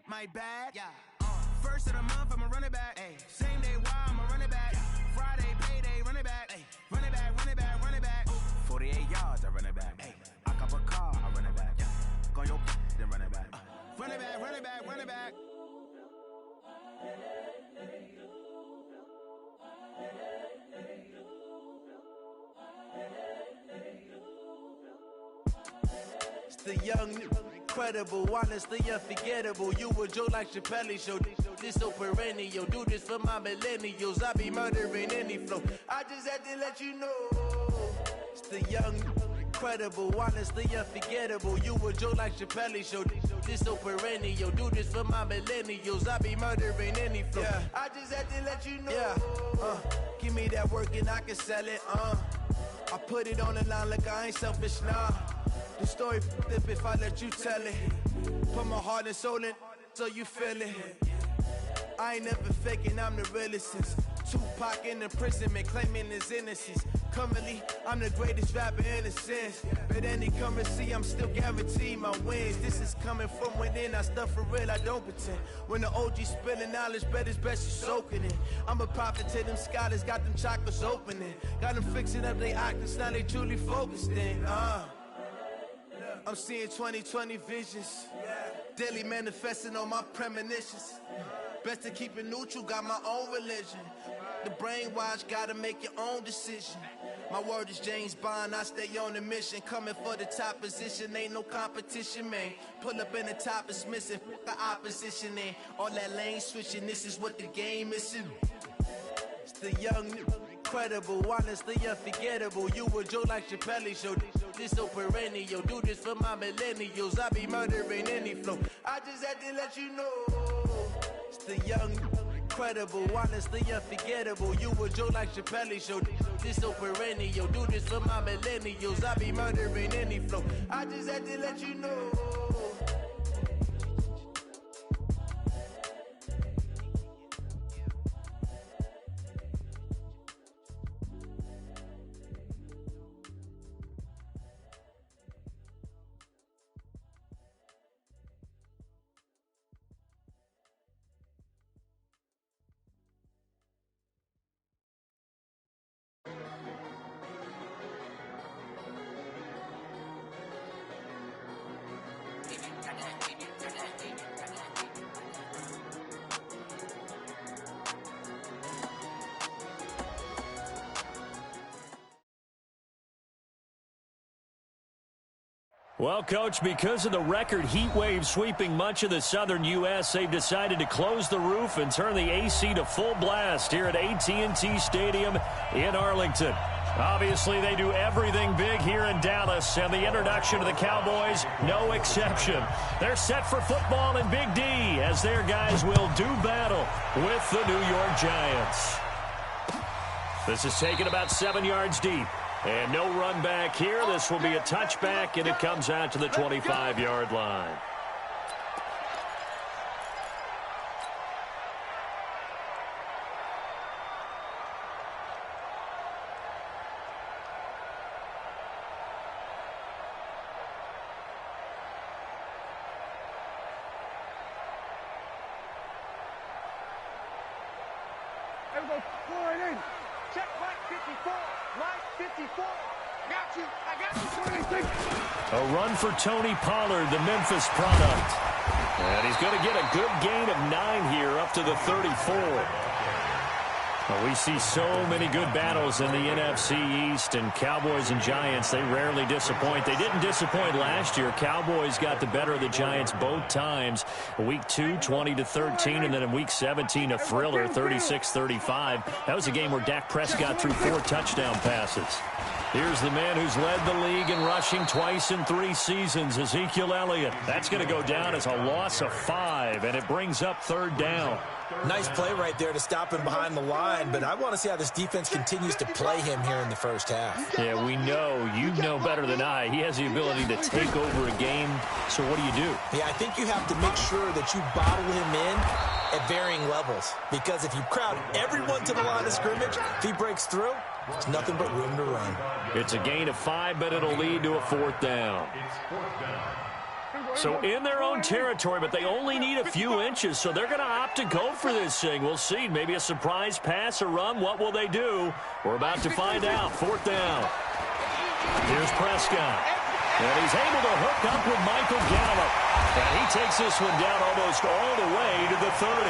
my bad. Yeah. First of the month, I'ma run it back. Ay. Same day, why I'ma run it back. Friday, payday, run it back. Ay. Run it back, run it back, run it back. 48 yards, I run it back. Ay. I cop a car, I run it back. Yeah. Go your then run it back. Run it back, run it back, run it back. It's the young, incredible, honestly unforgettable. You a joke like Chappelle show. This so perennial. Do this for my millennials. I be murdering any flow. I just had to let you know. It's the young, incredible, honestly unforgettable. You a joke like Chappelle show. This so perennial. Do this for my millennials. I be murdering any flow. Yeah. I just had to let you know. Yeah. Give me that work and I can sell it. I put it on the line like I ain't selfish, nah. The story flip if I let you tell it. Put my heart and soul in so you feel it. I ain't never faking, I'm the realest since Tupac in imprisonment, claiming his innocence. Currently, I'm the greatest rapper in a sense. But any come and see, I'm still guaranteed my wins. This is coming from within, I stuff for real, I don't pretend. When the OG spilling knowledge, bet it's best you soaking it. I'm a prophet to them scholars, got them chakras opening. Got them fixing up their octaves, now they truly focused in. I'm seeing 2020 visions. Daily manifesting on my premonitions. Best to keep it neutral, got my own religion. The brainwash, gotta make your own decision. My word is James Bond, I stay on the mission. Coming for the top position, ain't no competition, man. Pull up in the top is missing, the opposition in. All that lane switching, this is what the game is. It's the young, incredible, honestly unforgettable. You a joke like Chappelle show. This so perennial. Do this for my millennials. I be murdering any flow. I just had to let you know. It's the young, incredible, honestly unforgettable. You a joke like Chappelle show. This so perennial. Do this for my millennials. I be murdering any flow. I just had to let you know. Well, Coach, because of the record heat wave sweeping much of the southern U.S., they've decided to close the roof and turn the AC to full blast here at AT&T Stadium in Arlington. Obviously, they do everything big here in Dallas, and the introduction of the Cowboys, no exception. They're set for football in Big D as their guys will do battle with the New York Giants. This is taken about 7 yards deep. And no run back here. This will be a touchback, and it comes out to the 25-yard line. Everybody, pour it in. Check Mike 54. Mike 54. Got you. I got you. A run for Tony Pollard, the Memphis product. And he's going to get a good gain of 9 here up to the 34. Well, we see so many good battles in the NFC East, and Cowboys and Giants, they rarely disappoint. They didn't disappoint last year. Cowboys got the better of the Giants both times. Week 2, 20-13, and then in Week 17, a thriller, 36-35. That was a game where Dak Prescott threw 4 touchdown passes. Here's the man who's led the league in rushing twice in 3 seasons, Ezekiel Elliott. That's going to go down as a loss of 5, and it brings up 3rd down. Nice play right there to stop him behind the line, but I want to see how this defense continues to play him here in the first half. Yeah, we know. You know better than I. He has the ability to take over a game, so what do you do? Yeah, I think you have to make sure that you bottle him in at varying levels, because if you crowd everyone to the line of scrimmage, if he breaks through, there's nothing but room to run. It's a gain of 5, but it'll lead to a 4th down. So in their own territory, but they only need a few inches, so they're going to opt to go for this thing. We'll see. Maybe a surprise pass or run. What will they do? We're about to find out. 4th down. Here's Prescott. And he's able to hook up with Michael Gallup. And he takes this one down almost all the way to the 30.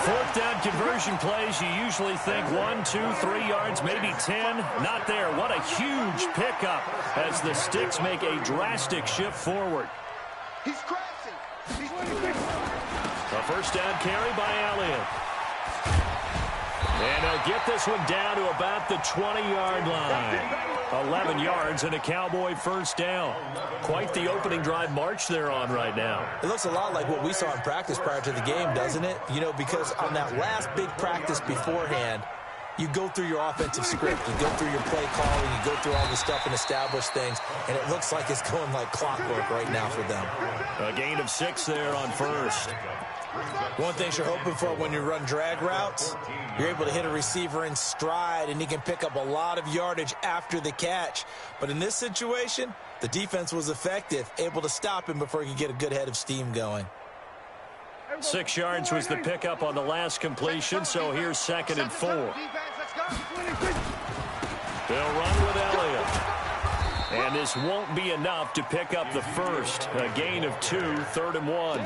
4th down conversion plays, you usually think 1, 2, 3 yards, maybe 10. Not there. What a huge pickup as the Sticks make a drastic shift forward. He's crashing. A 1st down carry by Elliott. And they'll get this one down to about the 20-yard line. 11 yards and a Cowboy 1st down. Quite the opening drive march they're on right now. It looks a lot like what we saw in practice prior to the game, doesn't it? You know, because on that last big practice beforehand, you go through your offensive script, you go through your play calling, you go through all the stuff and establish things, and it looks like it's going like clockwork right now for them. A gain of 6 there on 1st. One thing you're hoping for when you run drag routes, you're able to hit a receiver in stride, and he can pick up a lot of yardage after the catch. But in this situation, the defense was effective, able to stop him before he could get a good head of steam going. 6 yards was the pickup on the last completion, so here's 2nd and 4. They'll run with Elliott. And this won't be enough to pick up the 1st. A gain of 2, 3rd and 1.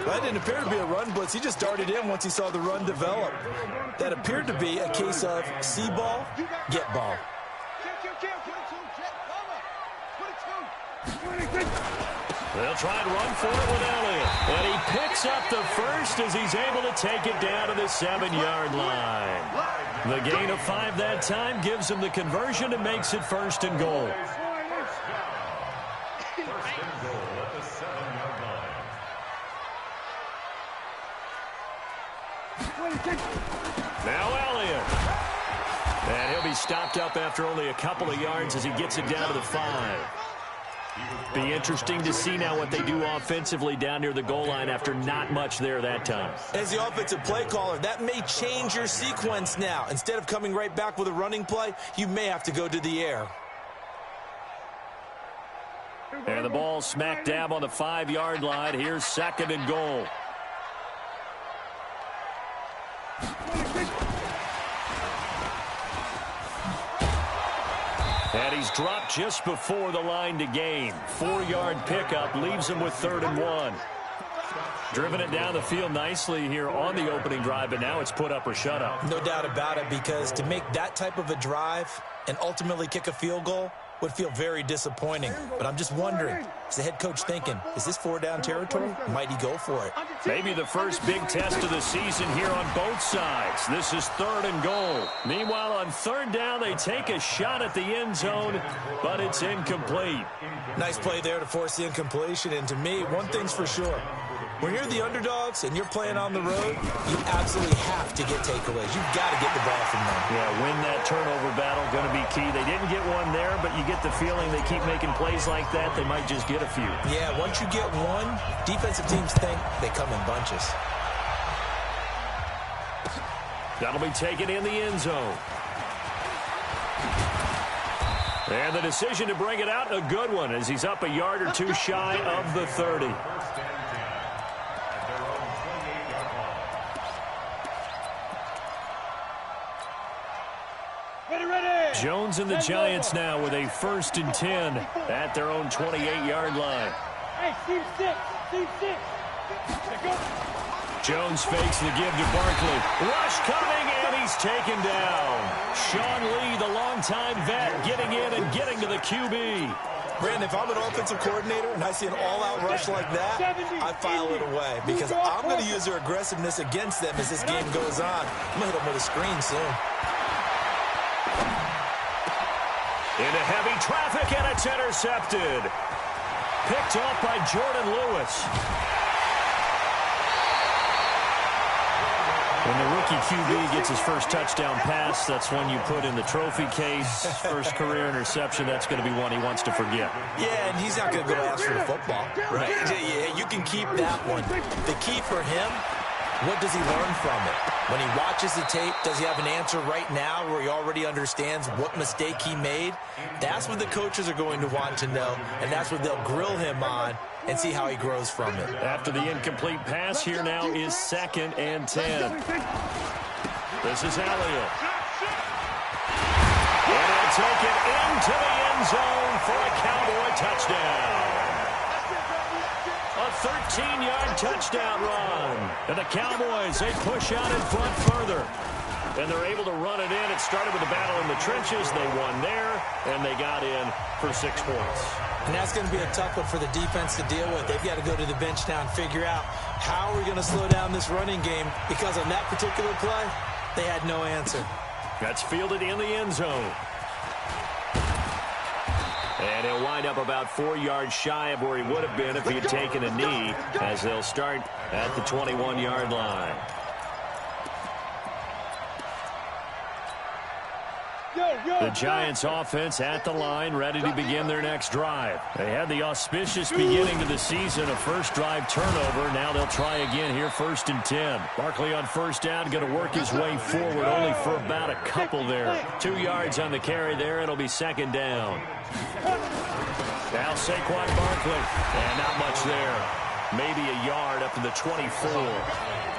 That didn't appear to be a run blitz. He just darted in once he saw the run develop. That appeared to be a case of see ball, get ball. They'll try and run for it with Elliott. And he picks up the 1st as he's able to take it down to the 7-yard line. The gain of 5 that time gives him the conversion and makes it 1st and goal. Now Elliott. And he'll be stopped up after only a couple of yards as he gets it down to the 5. Be interesting to see now what they do offensively down near the goal line after not much there that time. As the offensive play caller, that may change your sequence now. Instead of coming right back with a running play, you may have to go to the air. And the ball smack dab on the 5-yard line. Here's 2nd and goal. And he's dropped just before the line to gain. 4-yard pickup leaves him with 3rd and 1. Driven it down the field nicely here on the opening drive, but now it's put up or shut up. No doubt about it, because to make that type of a drive and ultimately kick a field goal would feel very disappointing. But I'm just wondering, is the head coach thinking, is this 4-down territory? Might he go for it? Maybe the first big test of the season here on both sides. This is 3rd and goal. Meanwhile, on 3rd down, they take a shot at the end zone, but it's incomplete. Nice play there to force the incompletion. And to me, one thing's for sure. When you're the underdogs and you're playing on the road, you absolutely have to get takeaways. You've got to get the ball from them. Yeah, win that turnover battle, going to be key. They didn't get one there, but you get the feeling they keep making plays like that, they might just get a few. Yeah, once you get one, defensive teams think they come in bunches. That'll be taken in the end zone. And the decision to bring it out, a good one, as he's up a yard or two shy of the 30. Jones and the Giants now with a 1st and 10 at their own 28-yard line. Hey, Steve 6. Jones fakes the give to Barkley. Rush coming, and he's taken down. Sean Lee, the longtime vet, getting in and getting to the QB. Brandon, if I'm an offensive coordinator and I see an all-out rush like that, I file it away because I'm going to use their aggressiveness against them as this game goes on. I'm going to hit them with a screen soon. Into heavy traffic, and it's intercepted. Picked off by Jordan Lewis. When the rookie QB gets his first touchdown pass, that's when you put in the trophy case. First career interception, that's going to be one he wants to forget. Yeah, and he's not going to go ask for the football. Right. Yeah, you can keep that one. The key for him What does he learn from it? When he watches the tape, does he have an answer right now where he already understands what mistake he made? That's what the coaches are going to want to know, and that's what they'll grill him on and see how he grows from it. After the incomplete pass, here now is 2nd and 10. This is Elliott. And he'll take it into the end zone for a Cowboy touchdown. A 13-yard touchdown run. And the Cowboys, they push out in front further. And they're able to run it in. It started with a battle in the trenches. They won there, and they got in for 6 points. And that's going to be a tough one for the defense to deal with. They've got to go to the bench now and figure out how are we going to slow down this running game, because on that particular play, they had no answer. That's fielded in the end zone. And he'll wind up about 4 yards shy of where he would have been if he had taken a knee, as they'll start at the 21-yard line. The Giants offense at the line, ready to begin their next drive. They had the auspicious beginning to the season, a first drive turnover. Now they'll try again here, 1st and 10. Barkley on first down, going to work his way forward, only for about a couple there. 2 yards on the carry there. It'll be 2nd down. Now Saquon Barkley, and not much there. Maybe a yard up to the 24.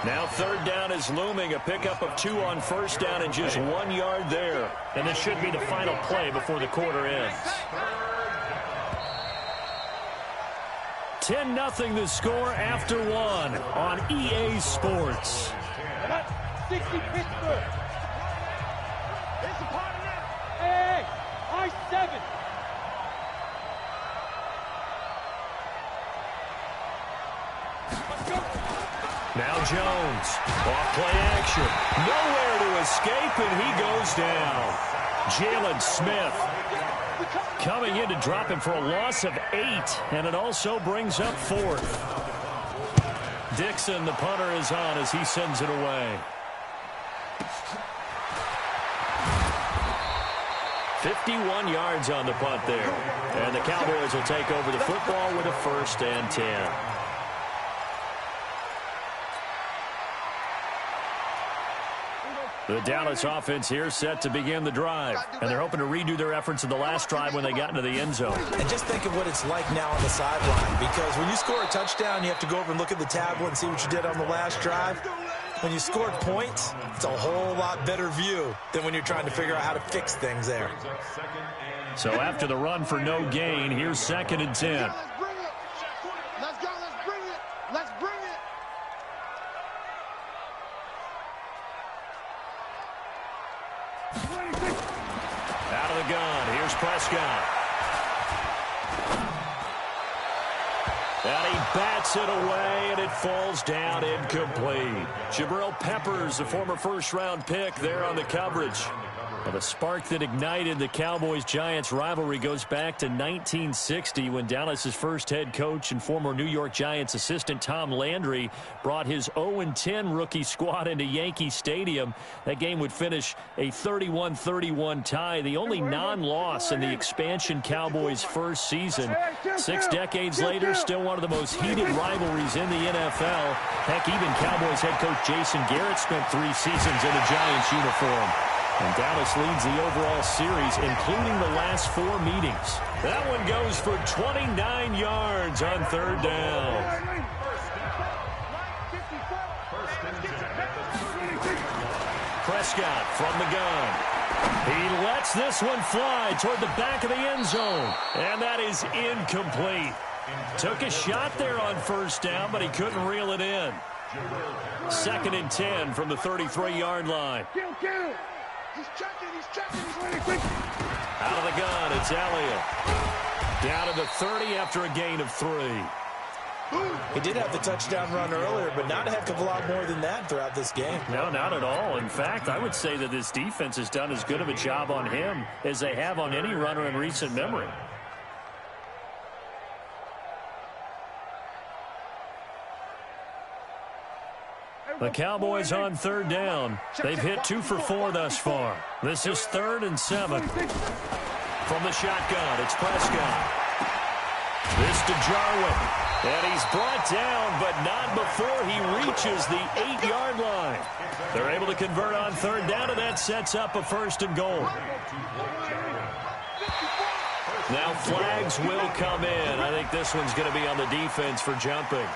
Now 3rd down is looming, a pickup of 2 on first down and just 1 yard there. And this should be the final play before the quarter ends. 10-0 the score after 1 on EA Sports. 60 Pittsburgh. It's a part of that. Hey, I-7. Now Jones, off-play action, nowhere to escape, and he goes down. Jalen Smith coming in to drop him for a loss of 8, and it also brings up 4th. Dixon, the punter, is on as he sends it away. 51 yards on the punt there, and the Cowboys will take over the football with a 1st and 10. The Dallas offense here set to begin the drive, and they're hoping to redo their efforts in the last drive when they got into the end zone. And just think of what it's like now on the sideline, because when you score a touchdown, you have to go over and look at the tablet and see what you did on the last drive. When you scored points, it's a whole lot better view than when you're trying to figure out how to fix things there. So after the run for no gain, here's 2nd and 10. Let's bring it. Let's go. Let's bring it. Let's bring it. Out of the gun, here's Prescott. And he bats it away, and it falls down incomplete. Jabril Peppers, the former first-round pick, there on the coverage. Well, the spark that ignited the Cowboys-Giants rivalry goes back to 1960 when Dallas's first head coach and former New York Giants assistant Tom Landry brought his 0-10 rookie squad into Yankee Stadium. That game would finish a 31-31 tie, the only non-loss in the expansion Cowboys' first season. 6 decades later, still one of the most heated rivalries in the NFL. Heck, even Cowboys head coach Jason Garrett spent 3 seasons in a Giants uniform. And Dallas leads the overall series, including the last 4 meetings. That one goes for 29 yards on 3rd down. Prescott from the gun. He lets this one fly toward the back of the end zone. And that is incomplete. Took a shot there on 1st down, but he couldn't reel it in. 2nd and 10 from the 33-yard line. He's checking, he's Out of the gun, it's Elliott. Down to the 30 after a gain of 3. He did have the touchdown run earlier, but not a heck of a lot more than that throughout this game. No, not at all. In fact, I would say that this defense has done as good of a job on him as they have on any runner in recent memory. The Cowboys on 3rd down. They've hit 2 for 4 thus far. This is 3rd and 7. From the shotgun, it's Prescott. This to Jarwin. And he's brought down, but not before he reaches the 8-yard line. They're able to convert on third down, and that sets up a 1st and goal. Now flags will come in. I think this one's going to be on the defense for jumping.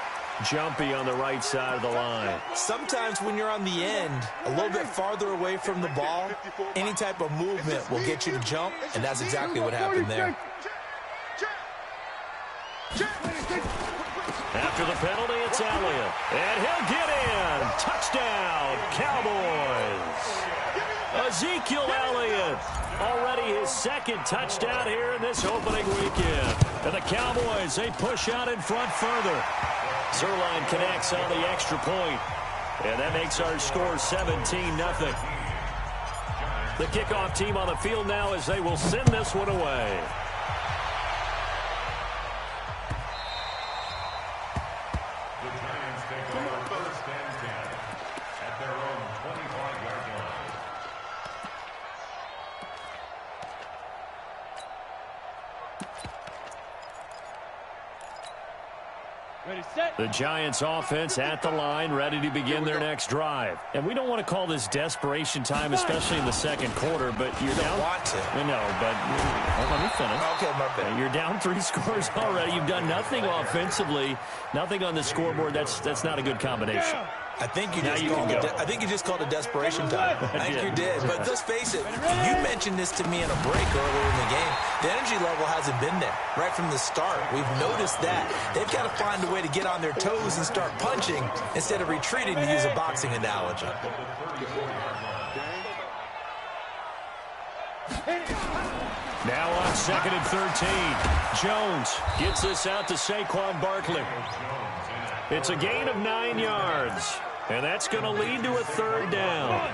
Jumpy on the right side of the line. Sometimes when you're on the end, a little bit farther away from the ball, any type of movement will get you to jump, and that's exactly what happened there. After the penalty, it's Elliott. And he'll get in. Touchdown, Cowboys. Ezekiel Elliott. Already his 2nd touchdown here in this opening weekend. And the Cowboys, they push out in front further. Zerline connects on the extra point. And that makes our score 17-0. The kickoff team on the field now as they will send this one away. The Giants offense at the line, ready to begin their next drive. And we don't want to call this desperation time, especially in the 2nd quarter, but you're down. Don't want to. I know, but let me finish. Okay, my bad. You're down 3 scores already. You've done nothing offensively, nothing on the scoreboard. That's not a good combination. I think you just called it desperation time. I think you did. But let's face it, you mentioned this to me in a break earlier in the game. The energy level hasn't been there right from the start. We've noticed that. They've got to find a way to get on their toes and start punching instead of retreating, to use a boxing analogy. Now on 2nd and 13. Jones gets this out to Saquon Barkley. It's a gain of 9 yards. And that's going to lead to a 3rd down.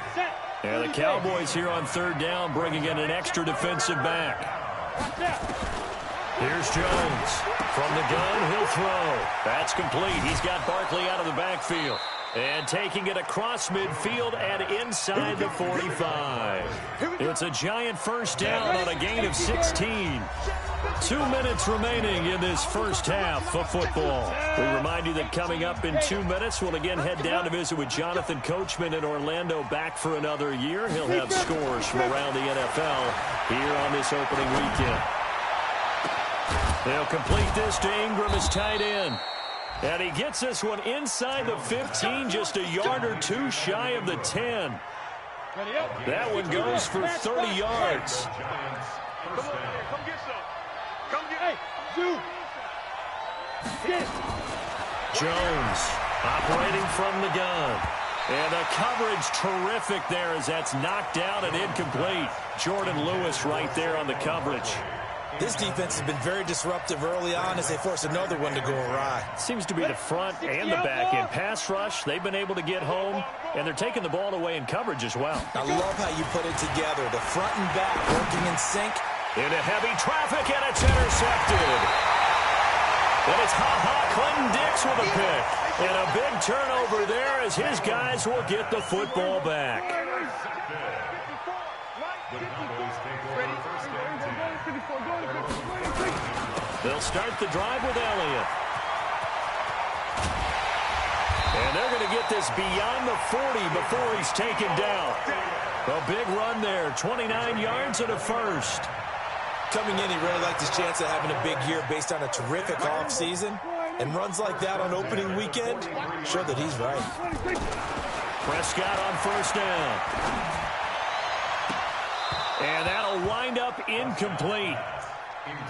And the Cowboys here on 3rd down bringing in an extra defensive back. Here's Jones. From the gun, he'll throw. That's complete. He's got Barkley out of the backfield. And taking it across midfield and inside the 45. It's a Giant 1st down on a gain of 16. 2 minutes remaining in this first half of football. We remind you that coming up in 2 minutes, we'll again head down to visit with Jonathan Coachman in Orlando, back for another year. He'll have scores from around the NFL here on this opening weekend. They'll complete this to Ingram as tight end. And he gets this one inside the 15, just a yard or 2 shy of the 10. That one goes for 30 yards. Jones operating from the gun. And the coverage terrific there as that's knocked out and incomplete. Jordan Lewis right there on the coverage. This defense has been very disruptive early on as they force another one to go awry. Seems to be the front and the back end. Pass rush, they've been able to get home, and they're taking the ball away in coverage as well. I love how you put it together. The front and back working in sync. Into heavy traffic, and it's intercepted. And it's Clinton Dix with a pick. And a big turnover there as his guys will get the football back. They'll start the drive with Elliott. And they're going to get this beyond the 40 before he's taken down. A big run there, 29 yards and a 1st. Coming in, he really liked his chance of having a big year based on a terrific offseason. And runs like that on opening weekend show that he's right. Prescott on 1st down. And that'll wind up incomplete.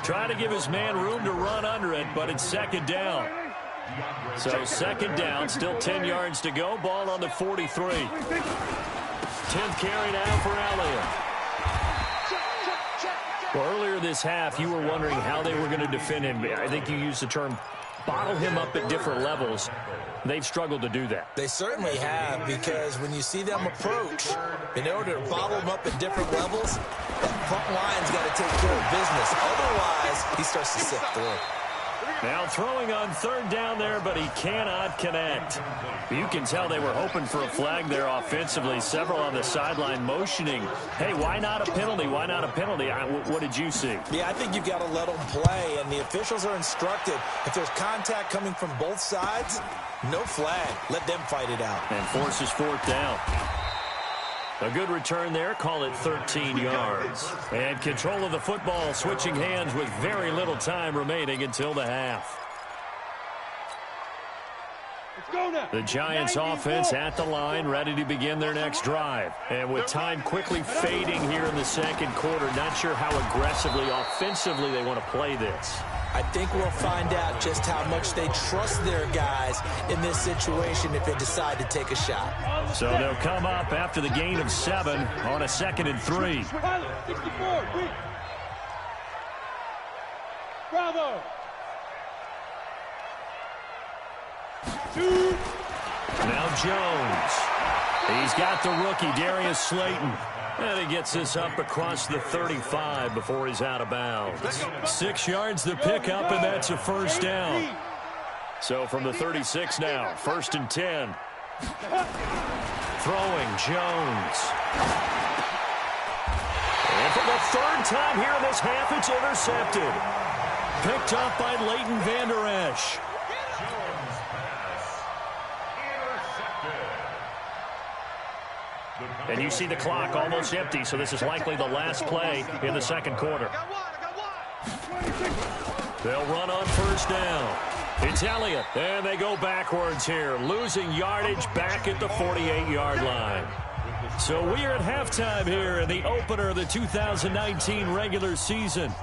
Trying to give his man room to run under it, but it's 2nd down. So 2nd down, still 10 yards to go. Ball on the 43. 10th carry now for Elliott. Well, earlier this half, you were wondering how they were going to defend him. I think you used the term bottle him up at different levels. They've struggled to do that. They certainly have, because when you see them approach, in order to bottle them up at different levels, that front line's got to take care of business. Otherwise, he starts to sift through. Now throwing on third down there, but he cannot connect. You can tell they were hoping for a flag there offensively. Several on the sideline motioning, hey, why not a penalty? Why not a penalty? What did you see? Yeah, I think you've got to let them play, and the officials are instructed. If there's contact coming from both sides, no flag. Let them fight it out. And forces fourth down. A good return there. Call it 13 yards. And control of the football, switching hands with very little time remaining until the half. The Giants offense at the line, ready to begin their next drive. And with time quickly fading here in the second quarter, not sure how aggressively, offensively they want to play this. I think we'll find out just how much they trust their guys in this situation if they decide to take a shot. So they'll come up after the gain of 7 on a 2nd and 3. Bravo. Now Jones. He's got the rookie, Darius Slayton. And he gets this up across the 35 before he's out of bounds. 6 yards the pickup, and that's a first down. So from the 36 now, 1st and 10. Throwing, Jones. And for the 3rd time here in this half, it's intercepted. Picked up by Leighton Vander Esch. And you see the clock almost empty, so this is likely the last play in the second quarter. They'll run on first down. It's Elliott, and they go backwards here, losing yardage back at the 48-yard line. So we are at halftime here in the opener of the 2019 regular season.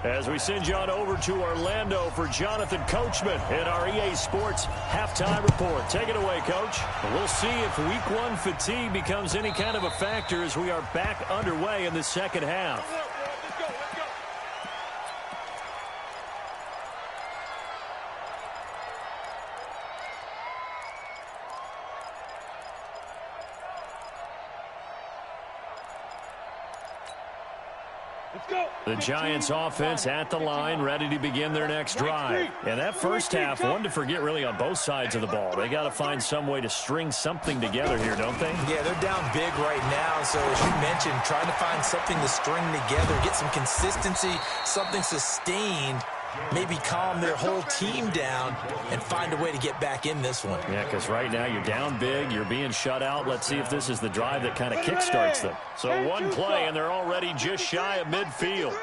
As we send you on over to Orlando for Jonathan Coachman in our EA Sports halftime report. Take it away, Coach. We'll see if Week 1 fatigue becomes any kind of a factor as we are back underway in the second half. The Giants offense at the line, ready to begin their next drive. And that first half, one to forget really on both sides of the ball. They got to find some way to string something together here, don't they? Yeah, they're down big right now. So as you mentioned, trying to find something to string together, get some consistency, something sustained, maybe calm their whole team down and find a way to get back in this one. Yeah, because right now you're down big, you're being shut out. Let's see if this is the drive that kind of kickstarts them. So one play, and they're already just shy of midfield.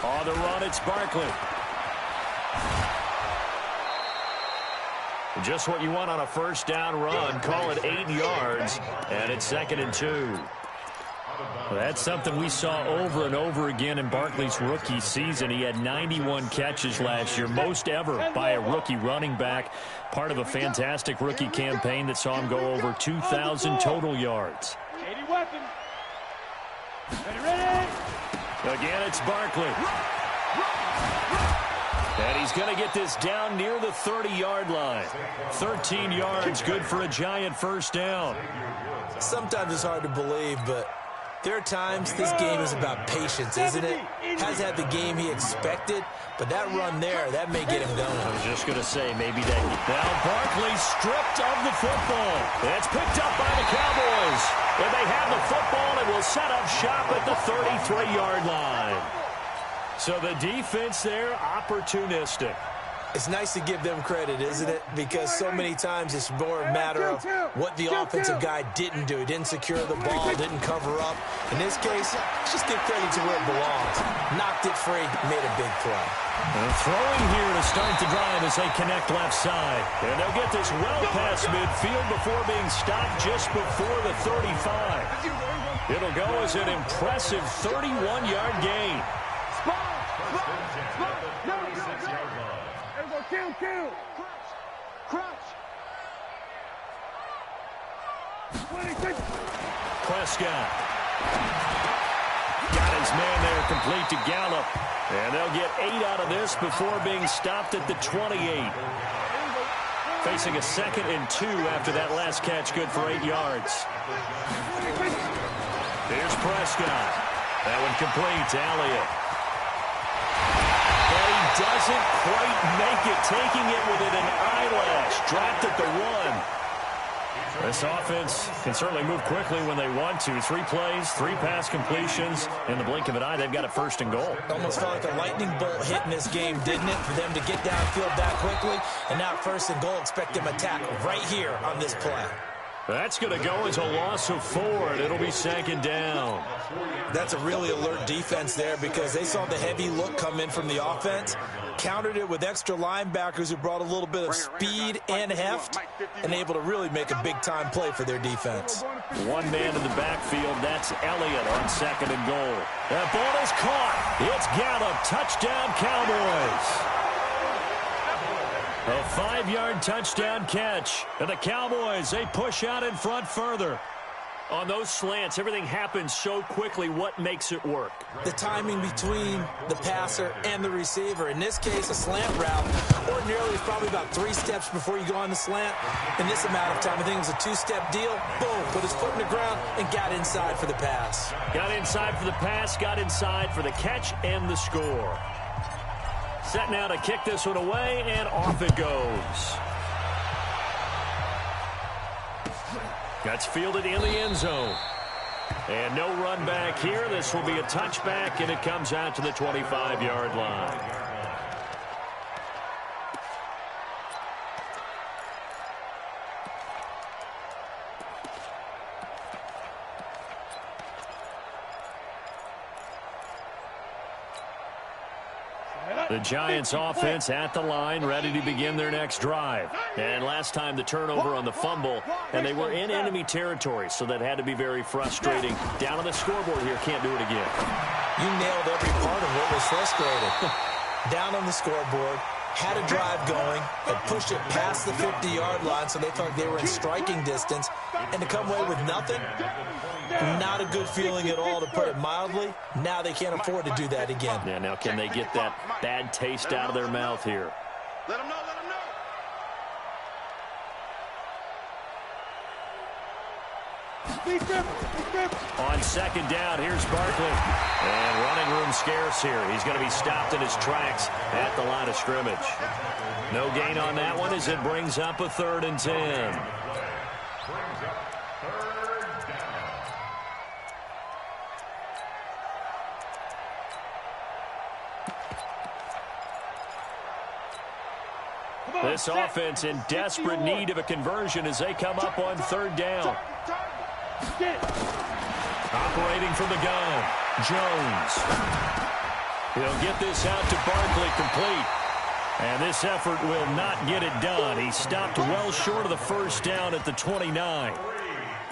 On the run, it's Barkley. Just what you want on a first down run. Call it 8 yards, and it's 2nd and 2. That's something we saw over and over again in Barkley's rookie season. He had 91 catches last year, most ever by a rookie running back. Part of a fantastic rookie campaign that saw him go over 2,000 total yards. Again, it's Barkley. And he's going to get this down near the 30-yard line. 13 yards, good for a Giant first down. Sometimes it's hard to believe, but there are times this game is about patience, isn't it? Has had the game he expected, but that run there, that may get him going. I was just going to say, maybe that. Now Barkley stripped of the football. It's picked up by the Cowboys. And they have the football and will set up shop at the 33-yard line. So the defense there, opportunistic. It's nice to give them credit, isn't it? Because so many times it's more a matter of what the offensive guy didn't do. He didn't secure the ball, didn't cover up. In this case, just give credit to where it belongs. Knocked it free, made a big play. And throwing here to start the drive as they connect left side. And they'll get this well past midfield before being stopped just before the 35. It'll go as an impressive 31-yard gain. Kill. Crouch. Prescott. Got his man there complete to Gallup. And they'll get 8 out of this before being stopped at the 28. Facing a 2nd and 2 after that last catch, good for 8 yards. Here's Prescott. That one complete to Elliott. And he doesn't quite make it, taking it within an eyelash. Dropped at the 1. This offense can certainly move quickly when they want to. 3 plays, 3 pass completions. In the blink of an eye, they've got a first and goal. Almost felt like a lightning bolt hit in this game, didn't it? For them to get downfield that quickly. And now first and goal, expect them to tackle right here on this play. That's going to go as a loss of 4, and it'll be 2nd down. That's a really alert defense there because they saw the heavy look come in from the offense, countered it with extra linebackers who brought a little bit of speed and heft, and able to really make a big-time play for their defense. 1 man in the backfield, that's Elliott on 2nd and goal. That ball is caught. It's Gallup. Touchdown, Cowboys. A 5-yard touchdown catch. And the Cowboys, they push out in front further. On those slants, everything happens so quickly. What makes it work? The timing between the passer and the receiver. In this case, a slant route. Ordinarily, it's probably about 3 steps before you go on the slant. In this amount of time, I think it was a 2-step deal. Boom, put his foot in the ground and got inside for the pass. Got inside for the pass, got inside for the catch and the score. Set now to kick this one away, and off it goes. That's fielded in the end zone. And no run back here. This will be a touchback, and it comes out to the 25-yard line. The Giants offense at the line, ready to begin their next drive. And last time the turnover on the fumble, and they were in enemy territory, so that had to be very frustrating. Down on the scoreboard here, can't do it again. You nailed every part of what was frustrating. Down on the scoreboard, had a drive going, had pushed it past the 50-yard line, so they felt like they were in striking distance, and to come away with nothing, not a good feeling at all, to put it mildly. Now they can't afford to do that again. Yeah, now can they get that bad taste out of their mouth here? Let them know, let them know. On 2nd down, here's Barkley. And running room scarce here. He's going to be stopped in his tracks at the line of scrimmage. No gain on that one as it brings up a 3rd and 10. This offense in desperate need of a conversion as they come up on 3rd down. Operating from the gun, Jones. He'll get this out to Barkley, complete. And this effort will not get it done. He stopped well short of the 1st down at the 29.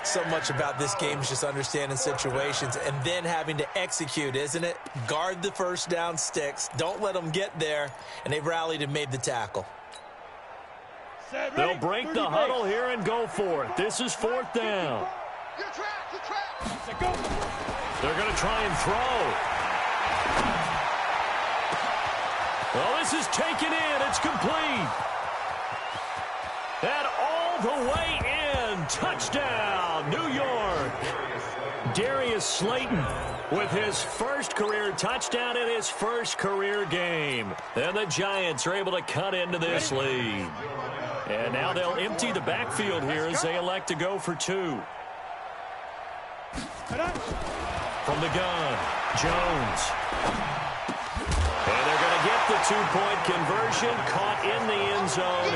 So much about this game is just understanding situations and then having to execute, isn't it? Guard the 1st down sticks. Don't let them get there. And they rallied and made the tackle. They'll break the huddle here and go for it. This is 4th down. They're going to try and throw. Well, this is taken in. It's complete. And all the way in. Touchdown, New York. Darius Slayton with his 1st career touchdown in his 1st career game. And the Giants are able to cut into this lead. And now they'll empty the backfield here as they elect to go for 2. From the gun, Jones. And they're going to get the 2-point conversion, caught in the end zone,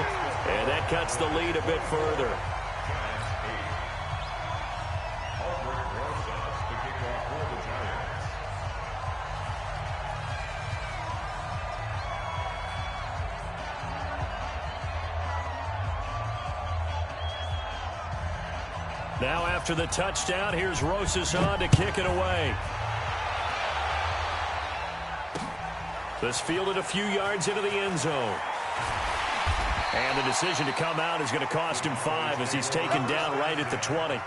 and that cuts the lead a bit further. Now after the touchdown, here's Rosas on to kick it away. This fielded a few yards into the end zone. And the decision to come out is going to cost him 5 as he's taken down right at the 20.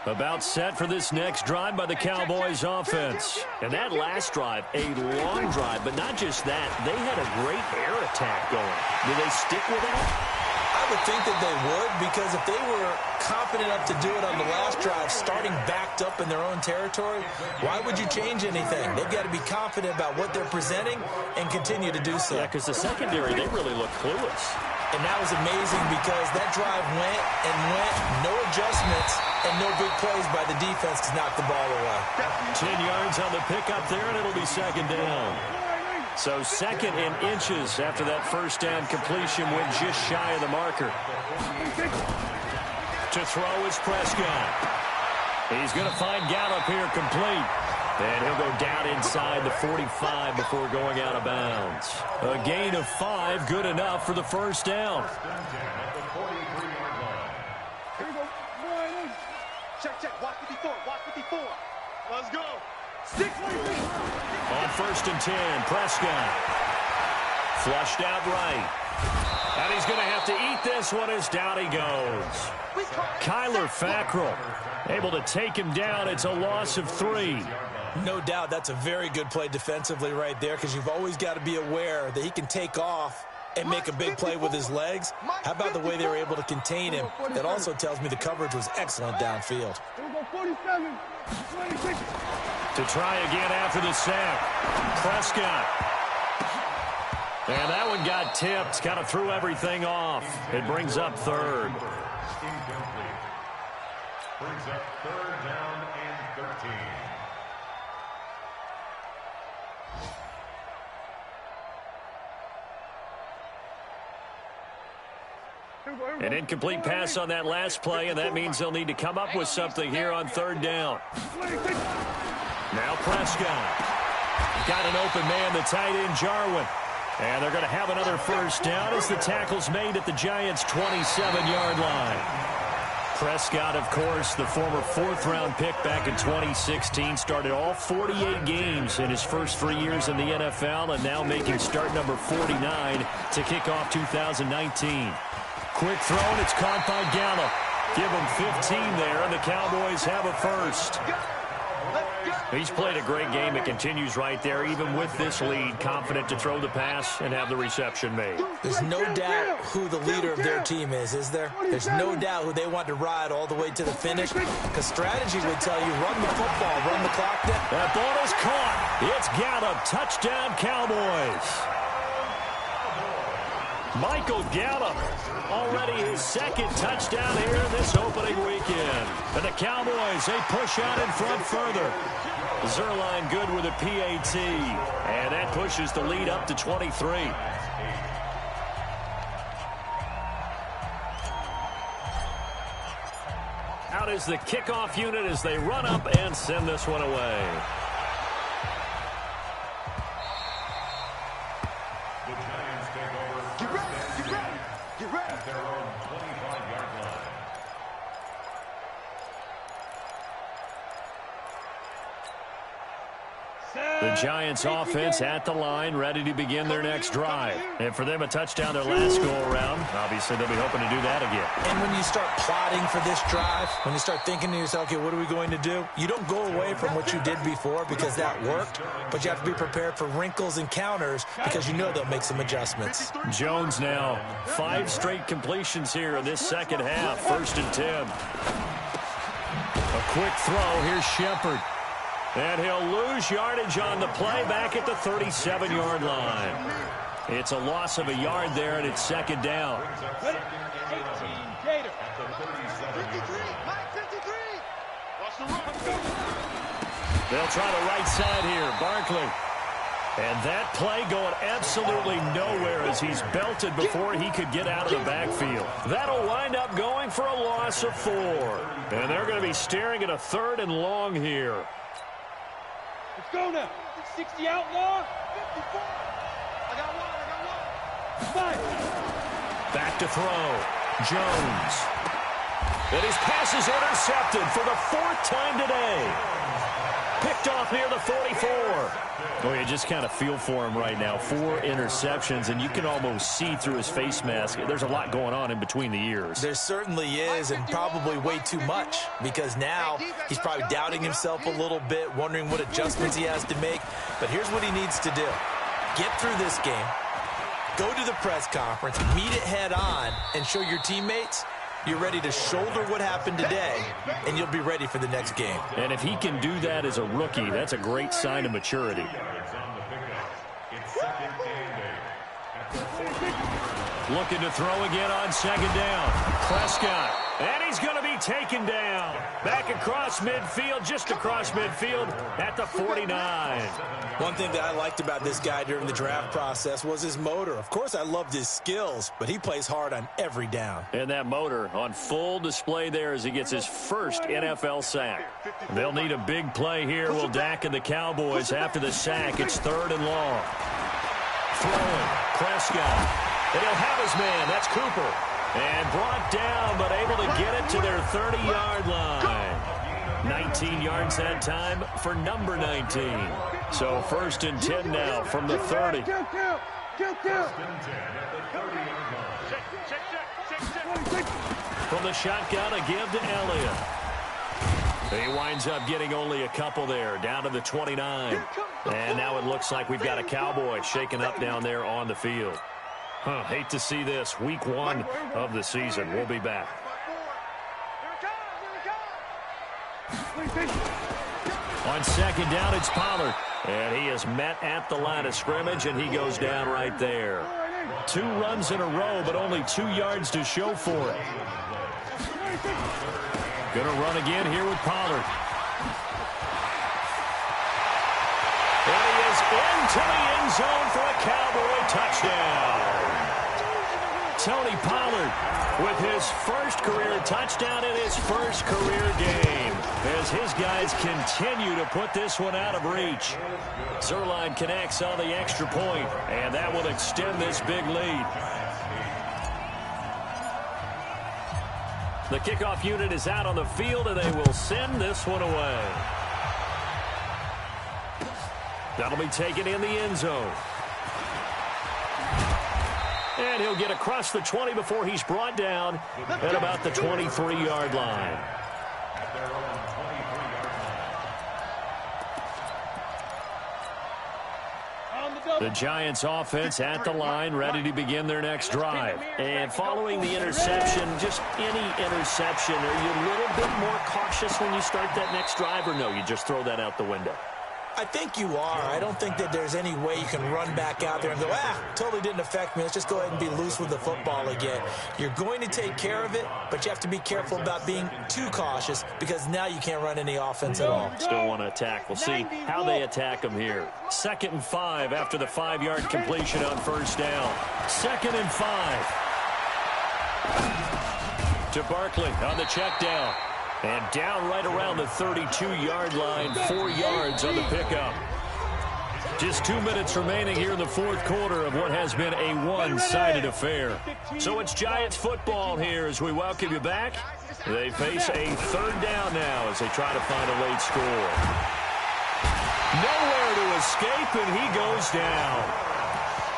About set for this next drive by the Cowboys offense. And that last drive, a long drive, but not just that. They had a great air attack going. Do they stick with it? I would think that they would, because if they were confident enough to do it on the last drive, starting backed up in their own territory, why would you change anything? They've got to be confident about what they're presenting and continue to do so. Yeah, because the secondary, they really look clueless. And that was amazing because that drive went and went, no adjustments, and no big plays by the defense to knock the ball away. 10 yards on the pickup there, and it'll be second down. So second in inches after that first down completion, went just shy of the marker. To throw is Prescott. He's going to find Gallup here complete. And he'll go down inside the 45 before going out of bounds. A gain of 5, good enough for the first down. Here we go. Check. Watch 54. Let's go. 6. On first and 10, Prescott. Flushed out right. And he's going to have to eat this one as down he goes. Kyler Fackrell able to take him down. It's a loss of 3. No doubt that's a very good play defensively right there, because you've always got to be aware that he can take off and make a big play with his legs. How about the way they were able to contain him? That also tells me the coverage was excellent downfield. Here we go. 47. 26. To try again after the sack. Prescott. And that one got tipped. Kind of threw everything off. It brings up third. Brings up third down and 13. An incomplete pass on that last play, and that means they'll need to come up with something here on third down. Now Prescott. Got an open man, the tight end, Jarwin. And they're going to have another first down as the tackle's made at the Giants' 27-yard line. Prescott, of course, the former 4th-round pick back in 2016, started all 48 games in his first 3 years in the NFL, and now making start number 49 to kick off 2019. Quick throw, and it's caught by Gallup. Give him 15 there, and the Cowboys have a first. He's played a great game. It continues right there, even with this lead, confident to throw the pass and have the reception made. There's no doubt who the leader of their team is there? There's no doubt who they want to ride all the way to the finish, because strategy would tell you, run the football, run the clock down. That ball is caught. It's Gallup. Touchdown, Cowboys. Michael Gallup, already his second touchdown here in this opening weekend. And the Cowboys, they push out in front further. Zerline good with a PAT, and that pushes the lead up to 23. Out is the kickoff unit as they run up and send this one away. The Giants take over at their own 25-yard line. The Giants offense at the line, ready to begin their next drive. And for them, a touchdown their last go-around. Obviously, they'll be hoping to do that again. And when you start plotting for this drive, when you start thinking to yourself, okay, what are we going to do? You don't go away from what you did before because that worked, but you have to be prepared for wrinkles and counters because you know they'll make some adjustments. Jones now, 5 straight completions here in this second half. 1st and 10. A quick throw. Here's Shepard. And he'll lose yardage on the play back at the 37-yard line. It's a loss of a yard there, and it's second down. 18, Gator. 53, Mike, 53. Watch the run. They'll try the right side here. Barkley. And that play going absolutely nowhere as he's belted before he could get out of the backfield. That'll wind up going for a loss of 4. And they're going to be staring at a 3rd and long here. Let's go now. 60 outlaw. 54. I got one. 5. Back to throw. Jones. And his pass is intercepted for the 4th time today. Picked off near the 44. Oh, you just kind of feel for him right now. 4 interceptions, and you can almost see through his face mask. There's a lot going on in between the ears. There certainly is, and probably way too much, because now he's probably doubting himself a little bit, wondering what adjustments he has to make. But here's what he needs to do. Get through this game, Go to the press conference, meet it head on, and show your teammates you're ready to shoulder what happened today, and you'll be ready for the next game. And if he can do that as a rookie, that's a great sign of maturity. Looking to throw again on second down. Prescott. And he's going to be taken down. Back across midfield, just across midfield at the 49. One thing that I liked about this guy during the draft process was his motor. Of course, I loved his skills, but he plays hard on every down. And that motor on full display there as he gets his first NFL sack. They'll need a big play here. Will Dak and the Cowboys after the sack. It's 3rd and long. Throwing. Prescott. And he'll have his man. That's Cooper. And brought down, but able to get it to their 30-yard line. 19 yards that time for number 19. So 1st and 10 now from the 30. From the shotgun, a give to Elliott. He winds up getting only a couple there, down to the 29. And now it looks like we've got a Cowboy shaken up down there on the field. Hate to see this. Week 1 of the season. We'll be back. On second down, it's Pollard. And he is met at the line of scrimmage, and he goes down right there. 2 runs in a row, but only 2 yards to show for it. Gonna run again here with Pollard. And he is into the end zone for a Cowboy touchdown. Tony Pollard with his first career touchdown in his first career game as his guys continue to put this one out of reach. Zerline connects on the extra point, and that will extend this big lead. The kickoff unit is out on the field, and they will send this one away. That'll be taken in the end zone. And he'll get across the 20 before he's brought down at about the 23-yard line. The Giants offense at the line, ready to begin their next drive. And following the interception, just any interception, are you a little bit more cautious when you start that next drive, or no, you just throw that out the window? I think you are. I don't think that there's any way you can run back out there and go, totally didn't affect me. Let's just go ahead and be loose with the football again. You're going to take care of it, but you have to be careful about being too cautious because now you can't run any offense at all. Still want to attack. We'll see how they attack them here. 2nd and 5 after the 5-yard completion on first down. 2nd and 5. To Barkley on the check down. And down right around the 32-yard line, 4 yards on the pickup. Just 2 minutes remaining here in the 4th quarter of what has been a one-sided affair. So it's Giants football here as we welcome you back. They face a 3rd down now as they try to find a late score. Nowhere to escape, and he goes down.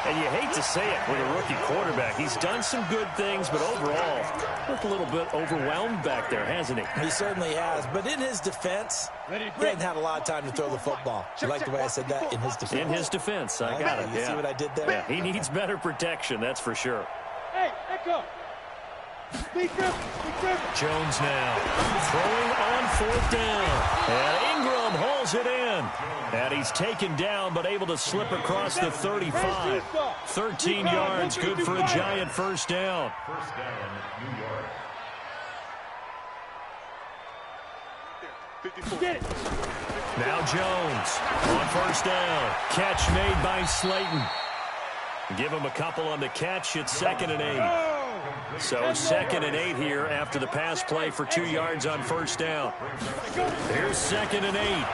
And you hate to say it with a rookie quarterback. He's done some good things, but overall, looked a little bit overwhelmed back there, hasn't he? He certainly has. But in his defense, he hasn't had a lot of time to throw the football. You like the way I said that? In his defense. In his defense. I got it. You see what I did there? Yeah, he needs better protection, that's for sure. Hey, let go. Jones now throwing on 4th down. And Ingram holds it in. And he's taken down but able to slip across the 35. 13 yards, good for a Giant first down. First down, New York. Now Jones on first down. Catch made by Slayton. Give him a couple on the catch. It's 2nd and 8. So 2nd and 8 here after the pass play for 2 yards on first down. Here's 2nd and 8.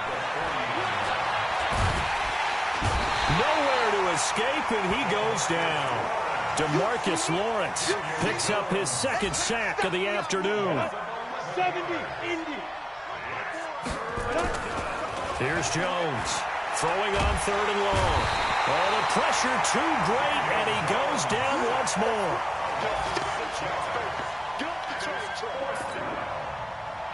Nowhere to escape, and he goes down. DeMarcus Lawrence picks up his 2nd sack of the afternoon. 70, Indy. Here's Jones throwing on 3rd and long. Oh, the pressure too great, and he goes down once more.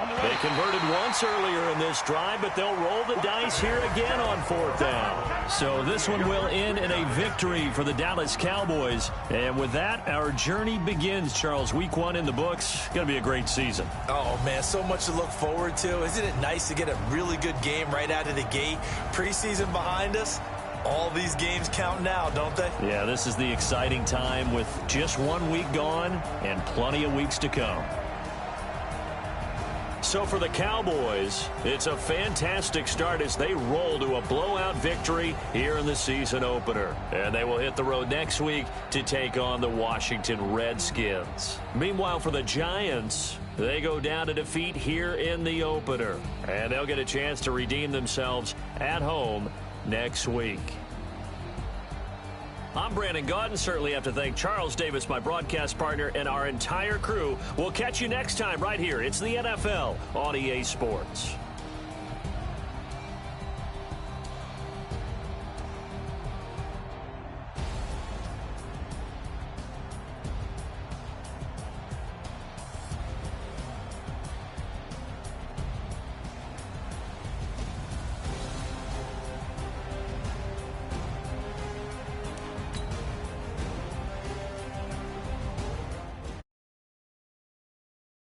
They converted once earlier in this drive, but they'll roll the dice here again on 4th down. So this one will end in a victory for the Dallas Cowboys. And with that, our journey begins, Charles. Week 1 in the books. Going to be a great season. Oh, man, so much to look forward to. Isn't it nice to get a really good game right out of the gate? Preseason behind us. All these games count now, don't they? Yeah, this is the exciting time with just 1 week gone and plenty of weeks to come. So for the Cowboys, it's a fantastic start as they roll to a blowout victory here in the season opener. And they will hit the road next week to take on the Washington Redskins. Meanwhile, for the Giants, they go down to defeat here in the opener. And they'll get a chance to redeem themselves at home next week. I'm Brandon Gaudin. Certainly have to thank Charles Davis, my broadcast partner, and our entire crew. We'll catch you next time right here. It's the NFL on EA Sports.